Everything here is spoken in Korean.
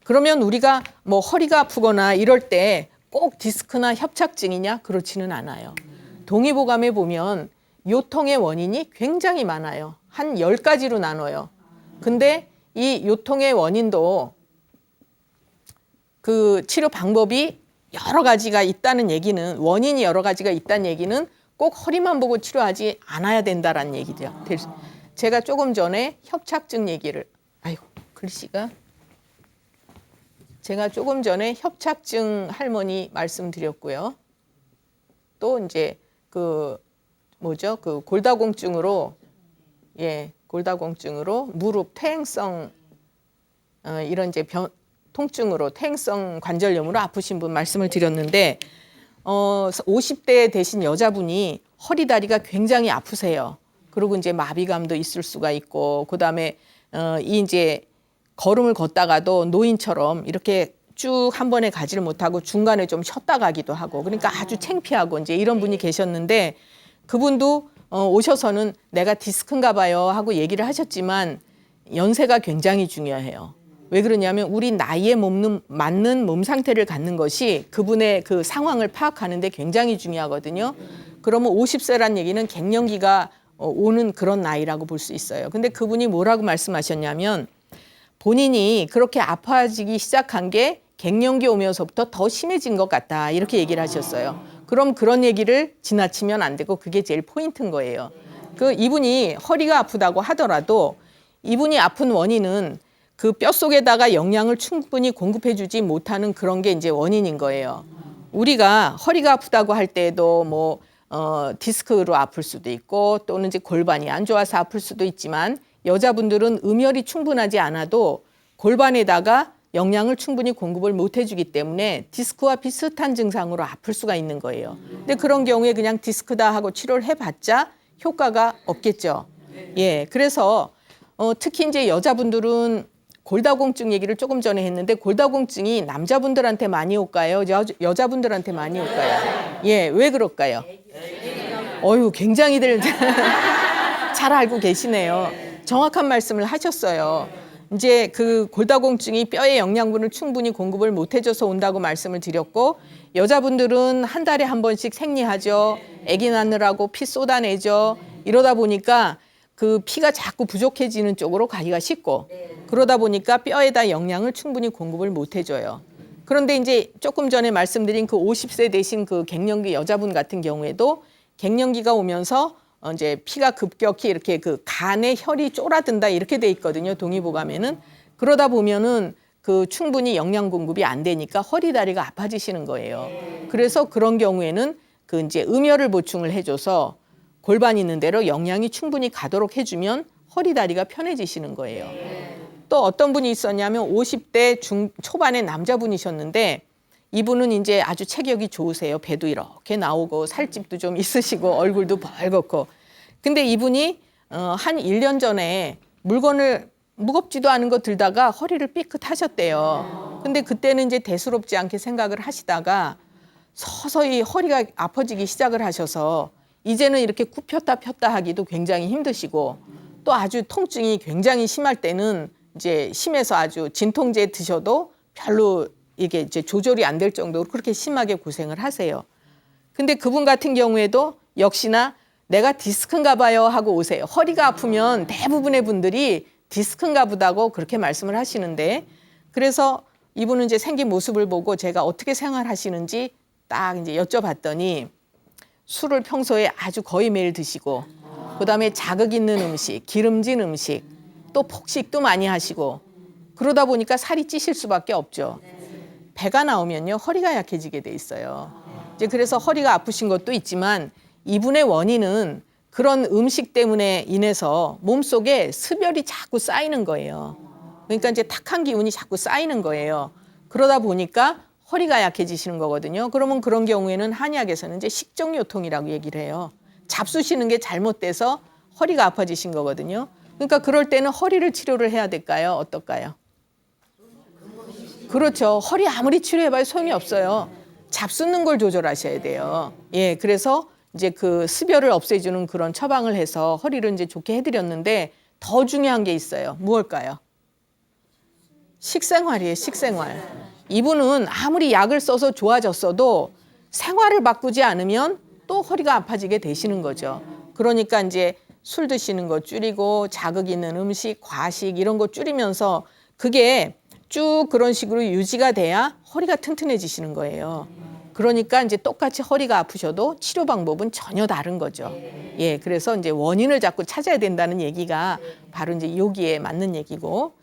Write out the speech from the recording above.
그러면 우리가 뭐 허리가 아프거나 이럴 때 꼭 디스크나 협착증이냐? 그렇지는 않아요. 동의보감에 보면 요통의 원인이 굉장히 많아요. 한 10가지로 나눠요. 근데 이 요통의 원인도 그 치료 방법이 여러 가지가 있다는 얘기는, 원인이 여러 가지가 있다는 얘기는 꼭 허리만 보고 치료하지 않아야 된다라는 얘기죠. 제가 조금 전에 협착증 얘기를, 아이고, 글씨가. 제가 조금 전에 협착증 할머니 말씀드렸고요. 또 이제 그 뭐죠? 그 골다공증으로, 골다공증으로 무릎 퇴행성 이런 이제 통증으로 퇴행성 관절염으로 아프신 분 말씀을 드렸는데 50대 되신 여자분이 허리 다리가 굉장히 아프세요. 그리고 이제 마비감도 있을 수가 있고, 그다음에 이 이제 걸음을 걷다가도 노인처럼 이렇게 쭉 한 번에 가지를 못하고 중간에 좀 쉬었다 가기도 하고, 그러니까 아주 창피하고 이제 이런 분이 계셨는데, 그분도 오셔서는 내가 디스크인가 봐요 하고 얘기를 하셨지만 연세가 굉장히 중요해요. 왜 그러냐면 우리 나이에 맞는 몸 상태를 갖는 것이 그분의 그 상황을 파악하는 데 굉장히 중요하거든요. 그러면 50세란 얘기는 갱년기가 오는 그런 나이라고 볼 수 있어요. 근데 그분이 뭐라고 말씀하셨냐면 본인이 그렇게 아파지기 시작한 게 갱년기 오면서부터 더 심해진 것 같다, 이렇게 얘기를 하셨어요. 그럼 그런 얘기를 지나치면 안 되고 그게 제일 포인트인 거예요. 이분이 허리가 아프다고 하더라도 이분이 아픈 원인은 그 뼛속에다가 영양을 충분히 공급해주지 못하는 그런 게 이제 원인인 거예요. 우리가 허리가 아프다고 할 때도 뭐 디스크로 아플 수도 있고, 또는 이제 골반이 안 좋아서 아플 수도 있지만, 여자분들은 음혈이 충분하지 않아도 골반에다가 영양을 충분히 공급을 못 해주기 때문에 디스크와 비슷한 증상으로 아플 수가 있는 거예요. 근데 그런 경우에 그냥 디스크다 하고 치료를 해봤자 효과가 없겠죠. 그래서 특히 이제 여자분들은 골다공증 얘기를 조금 전에 했는데, 골다공증이 남자분들한테 많이 올까요? 여자분들한테 많이 올까요? 왜 그럴까요? 굉장히들 잘 알고 계시네요. 정확한 말씀을 하셨어요. 이제 그 골다공증이 뼈에 영양분을 충분히 공급을 못 해줘서 온다고 말씀을 드렸고, 여자분들은 한 달에 한 번씩 생리하죠. 아기 낳느라고 피 쏟아내죠. 이러다 보니까 그 피가 자꾸 부족해지는 쪽으로 가기가 쉽고, 그러다 보니까 뼈에다 영양을 충분히 공급을 못 해줘요. 그런데 이제 조금 전에 말씀드린 그 50세 되신 그 갱년기 여자분 같은 경우에도 갱년기가 오면서 이제 피가 급격히 이렇게 그 간에 혈이 쫄아든다, 이렇게 돼 있거든요, 동의보감에는. 그러다 보면은 그 충분히 영양 공급이 안 되니까 허리 다리가 아파지시는 거예요. 그래서 그런 경우에는 그 이제 음혈을 보충을 해줘서 골반 있는 대로 영양이 충분히 가도록 해주면 허리 다리가 편해지시는 거예요. 또 어떤 분이 있었냐면 50대 초반의 남자분이셨는데, 이분은 이제 아주 체격이 좋으세요. 배도 이렇게 나오고 살집도 좀 있으시고 얼굴도 벌겋고. 근데 이분이 한 1년 전에 물건을 무겁지도 않은 거 들다가 허리를 삐끗하셨대요. 근데 그때는 이제 대수롭지 않게 생각을 하시다가 서서히 허리가 아파지기 시작을 하셔서 이제는 이렇게 굽혔다 폈다 하기도 굉장히 힘드시고, 또 아주 통증이 굉장히 심할 때는 이제 심해서 아주 진통제 드셔도 별로 이게 이제 조절이 안 될 정도로 그렇게 심하게 고생을 하세요. 근데 그분 같은 경우에도 역시나 내가 디스크인가 봐요 하고 오세요. 허리가 아프면 대부분의 분들이 디스크인가 보다고 그렇게 말씀을 하시는데, 그래서 이분은 이제 생긴 모습을 보고 제가 어떻게 생활하시는지 딱 이제 여쭤봤더니 술을 평소에 아주 거의 매일 드시고, 그다음에 자극 있는 음식, 기름진 음식, 또 폭식도 많이 하시고, 그러다 보니까 살이 찌실 수밖에 없죠. 배가 나오면요, 허리가 약해지게 돼 있어요. 이제 그래서 허리가 아프신 것도 있지만 이분의 원인은 그런 음식 때문에 인해서 몸속에 습열이 자꾸 쌓이는 거예요. 그러니까 이제 탁한 기운이 자꾸 쌓이는 거예요. 그러다 보니까 허리가 약해지시는 거거든요. 그러면 그런 경우에는 한의학에서는 이제 식정요통이라고 얘기를 해요. 잡수시는 게 잘못돼서 허리가 아파지신 거거든요. 그러니까 그럴 때는 허리를 치료를 해야 될까요? 어떨까요? 그렇죠. 허리 아무리 치료해봐야 소용이 없어요. 잡수는 걸 조절하셔야 돼요. 그래서 이제 그 습열을 없애주는 그런 처방을 해서 허리를 이제 좋게 해드렸는데, 더 중요한 게 있어요. 무엇일까요? 식생활이에요, 식생활. 이분은 아무리 약을 써서 좋아졌어도 생활을 바꾸지 않으면 또 허리가 아파지게 되시는 거죠. 그러니까 이제 술 드시는 거 줄이고 자극 있는 음식, 과식 이런 거 줄이면서 그게 쭉 그런 식으로 유지가 돼야 허리가 튼튼해지시는 거예요. 그러니까 이제 똑같이 허리가 아프셔도 치료 방법은 전혀 다른 거죠. 예, 그래서 이제 원인을 자꾸 찾아야 된다는 얘기가 바로 이제 여기에 맞는 얘기고.